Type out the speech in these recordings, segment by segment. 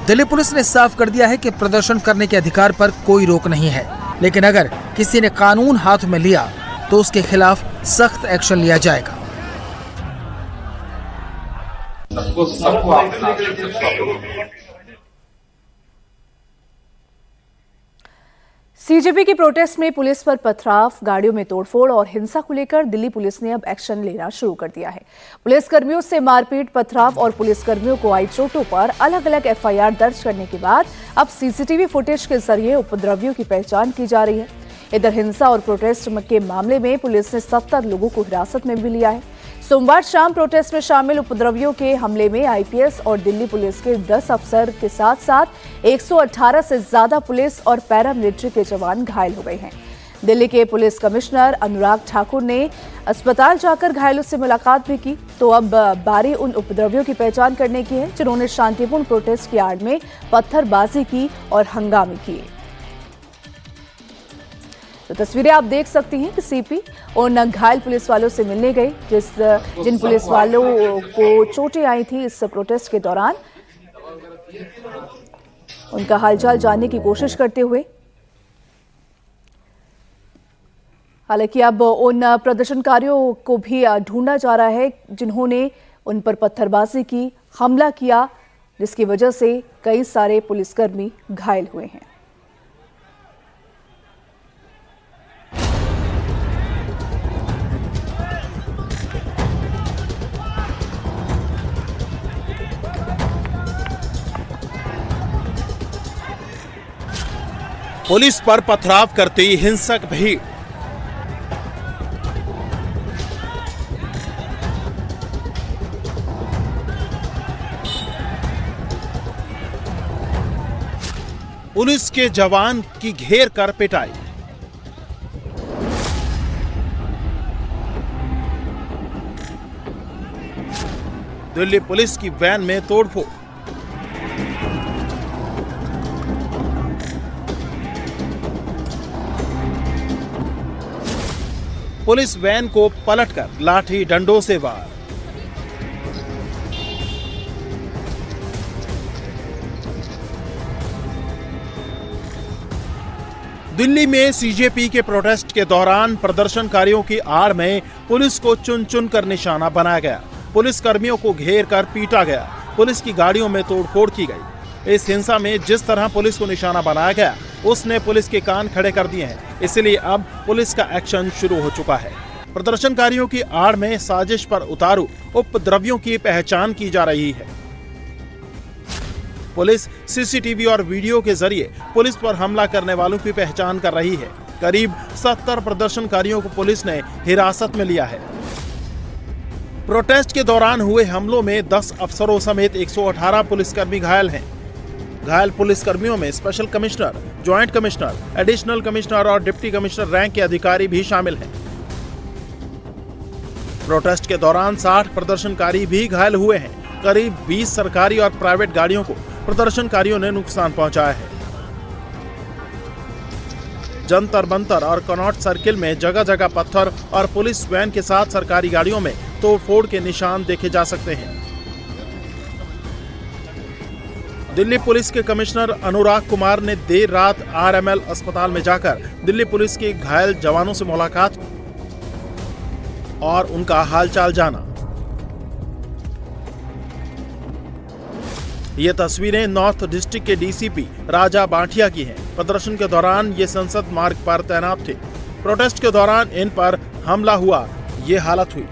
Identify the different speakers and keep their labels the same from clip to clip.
Speaker 1: Delhi police ने साफ कर दिया है कि प्रदर्शन करने के अधिकार पर कोई रोक नहीं है, लेकिन अगर किसी ने कानून हाथ में लिया तो उसके खिलाफ सख्त एक्शन लिया जाएगा।
Speaker 2: सीजेपी की प्रोटेस्ट में पुलिस पर पथराव, गाड़ियों में तोड़फोड़ और हिंसा को लेकर दिल्ली पुलिस ने अब एक्शन लेना शुरू कर दिया है। पुलिस कर्मियों से मारपीट, पथराव और पुलिस कर्मियों को आई चोटों पर अलग अलग एफआईआर दर्ज करने के बाद अब सीसीटीवी फुटेज के जरिए उपद्रवियों की पहचान की जा रही है। इधर हिंसा और प्रोटेस्ट के मामले में पुलिस ने 70 लोगों को हिरासत में भी लिया है। सोमवार शाम प्रोटेस्ट में शामिल उपद्रवियों के हमले में आईपीएस और दिल्ली पुलिस के 10 अफसर के साथ साथ 118 से ज्यादा पुलिस और पैरामिलिट्री के जवान घायल हो गए हैं। दिल्ली के पुलिस कमिश्नर अनुराग ठाकुर ने अस्पताल जाकर घायलों से मुलाकात भी की। तो अब बारी उन उपद्रवियों की पहचान करने की है जिन्होंने शांतिपूर्ण प्रोटेस्ट की आड़ में पत्थरबाजी की और हंगामे किए। तो तस्वीरें आप देख सकती हैं कि सीपी उन घायल पुलिस वालों से मिलने गए जिन पुलिस वालों को चोटें आई थी इस प्रोटेस्ट के दौरान, उनका हालचाल जानने की कोशिश करते हुए। हालांकि अब उन प्रदर्शनकारियों को भी ढूंढा जा रहा है जिन्होंने उन पर पत्थरबाजी की, हमला किया, जिसकी वजह से कई सारे पुलिसकर्मी घायल हुए हैं।
Speaker 3: पुलिस पर पथराव करती हिंसक भीड़। पुलिस के जवान की घेर कर पिटाई। दिल्ली पुलिस की वैन में तोड़फोड़। पुलिस वैन को पलटकर लाठी डंडों से वार। दिल्ली में सीजेपी के प्रोटेस्ट के दौरान प्रदर्शनकारियों की आड़ में पुलिस को चुन चुन कर निशाना बनाया गया। पुलिस कर्मियों को घेर कर पीटा गया। पुलिस की गाड़ियों में तोड़फोड़ की गई। इस हिंसा में जिस तरह पुलिस को निशाना बनाया गया उसने पुलिस के कान खड़े कर दिए हैं, इसलिए अब पुलिस का एक्शन शुरू हो चुका है। प्रदर्शनकारियों की आड़ में साजिश पर उतारू उपद्रवियों की पहचान की जा रही है। पुलिस सीसीटीवी और वीडियो के जरिए पुलिस पर हमला करने वालों की पहचान कर रही है। करीब 70 प्रदर्शनकारियों को पुलिस ने हिरासत में लिया है। प्रोटेस्ट के दौरान हुए हमलों में 10 अफसरों समेत 118 पुलिसकर्मी घायल हैं। घायल पुलिसकर्मियों में special commissioner, joint commissioner, additional commissioner और डिप्टी कमिश्नर रैंक के अधिकारी भी शामिल हैं। प्रोटेस्ट के दौरान 60 प्रदर्शनकारी भी घायल हुए हैं। करीब 20 सरकारी और प्राइवेट गाड़ियों को प्रदर्शनकारियों ने नुकसान पहुंचाया है। जंतर मंतर और कनॉट सर्किल में जगह जगह पत्थर और पुलिस वैन के साथ सरकारी गाड़ियों में तोड़फोड़ के निशान देखे जा सकते हैं। दिल्ली पुलिस के कमिश्नर अनुराग कुमार ने देर रात आरएमएल अस्पताल में जाकर दिल्ली पुलिस के घायल जवानों से मुलाकात और उनका हालचाल जाना। ये तस्वीरें नॉर्थ डिस्ट्रिक्ट के डीसीपी राजा बांटिया की हैं। प्रदर्शन के दौरान ये संसद मार्ग पर तैनात थे। प्रोटेस्ट के दौरान इन पर हमला हुआ, ये हालत हुई।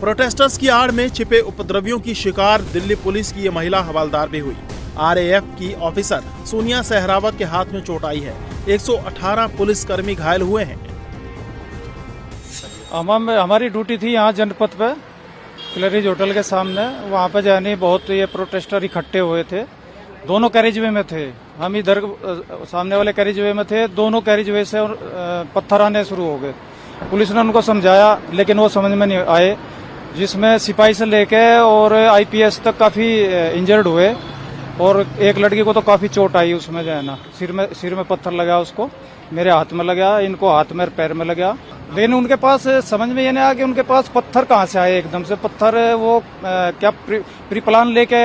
Speaker 3: प्रोटेस्टर्स की आड़ में छिपे उपद्रवियों की शिकार दिल्ली पुलिस की ये महिला हवलदार भी हुई। आरएएफ की ऑफिसर सोनिया सहरावत के हाथ में चोट आई है। 118 पुलिसकर्मी घायल हुए हैं।
Speaker 4: हमारी ड्यूटी थी यहाँ जनपद पे क्लरीज होटल के सामने। वहाँ पे जाने बहुत ये प्रोटेस्टर इकट्ठे हुए थे। दोनों कैरिजवे में थे, हम इधर सामने वाले कैरिजवे में थे। दोनों कैरिजवे से पत्थर आने शुरू हो गए। पुलिस ने उनको समझाया लेकिन वो समझ में नहीं आए, जिसमें सिपाही से लेके और आईपीएस तक काफी इंजर्ड हुए और एक लड़की को तो काफी चोट आई। उसमें जो है ना सिर में पत्थर लगा, उसको मेरे हाथ में लगा, इनको हाथ में पैर में लगा। लेकिन उनके पास समझ में ये नहीं आया कि उनके पास पत्थर कहाँ से आए एकदम से। पत्थर वो क्या प्री प्लान लेके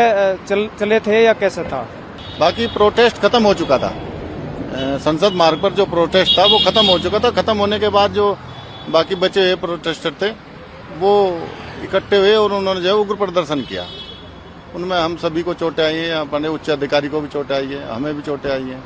Speaker 4: चले थे या कैसे था?
Speaker 5: बाकी प्रोटेस्ट खत्म हो चुका था। संसद मार्ग पर जो प्रोटेस्ट था वो खत्म हो चुका था। खत्म होने के बाद जो बाकी बचे हुए प्रोटेस्टर थे वो इकट्ठे हुए और उन्होंने जो है उग्र प्रदर्शन किया। उनमें हम सभी को चोटें आई हैं, अपने उच्च अधिकारी को भी चोटें आई है, हमें भी चोटें आई हैं।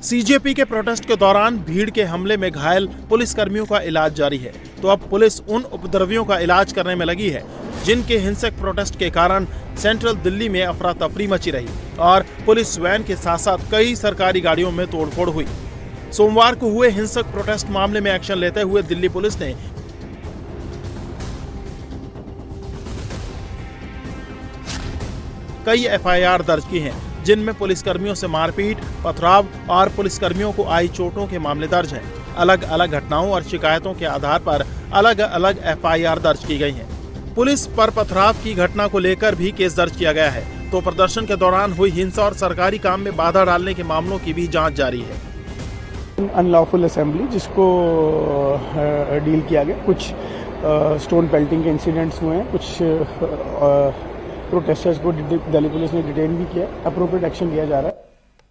Speaker 3: सीजेपी के प्रोटेस्ट के दौरान भीड़ के हमले में घायल पुलिसकर्मियों का इलाज जारी है। तो अब पुलिस उन उपद्रवियों का इलाज करने में लगी है जिनके हिंसक प्रोटेस्ट के कारण सेंट्रल दिल्ली में अफरा तफरी मची रही और पुलिस वैन के साथ साथ कई सरकारी गाड़ियों में तोड़फोड़ हुई। सोमवार को हुए हिंसक प्रोटेस्ट मामले में एक्शन लेते हुए दिल्ली पुलिस ने कई एफआईआर दर्ज की हैं, जिनमें पुलिसकर्मियों से मारपीट, पथराव और पुलिसकर्मियों को आई चोटों के मामले दर्ज हैं। अलग अलग घटनाओं और शिकायतों के आधार पर अलग अलग एफआईआर दर्ज की गई हैं। पुलिस पर पथराव की घटना को लेकर भी केस दर्ज किया गया है। तो प्रदर्शन के दौरान हुई हिंसा और सरकारी काम में बाधा डालने के मामलों की भी जांच जारी है।
Speaker 6: अनलॉफुल असेंबली जिसको डील किया गया, कुछ स्टोन पेल्टिंग के इंसिडेंट्स हुए हैं, कुछ प्रोटेस्टर्स को दिल्ली पुलिस ने डिटेन भी किया। अप्रोप्रिएट एक्शन लिया जा रहा है।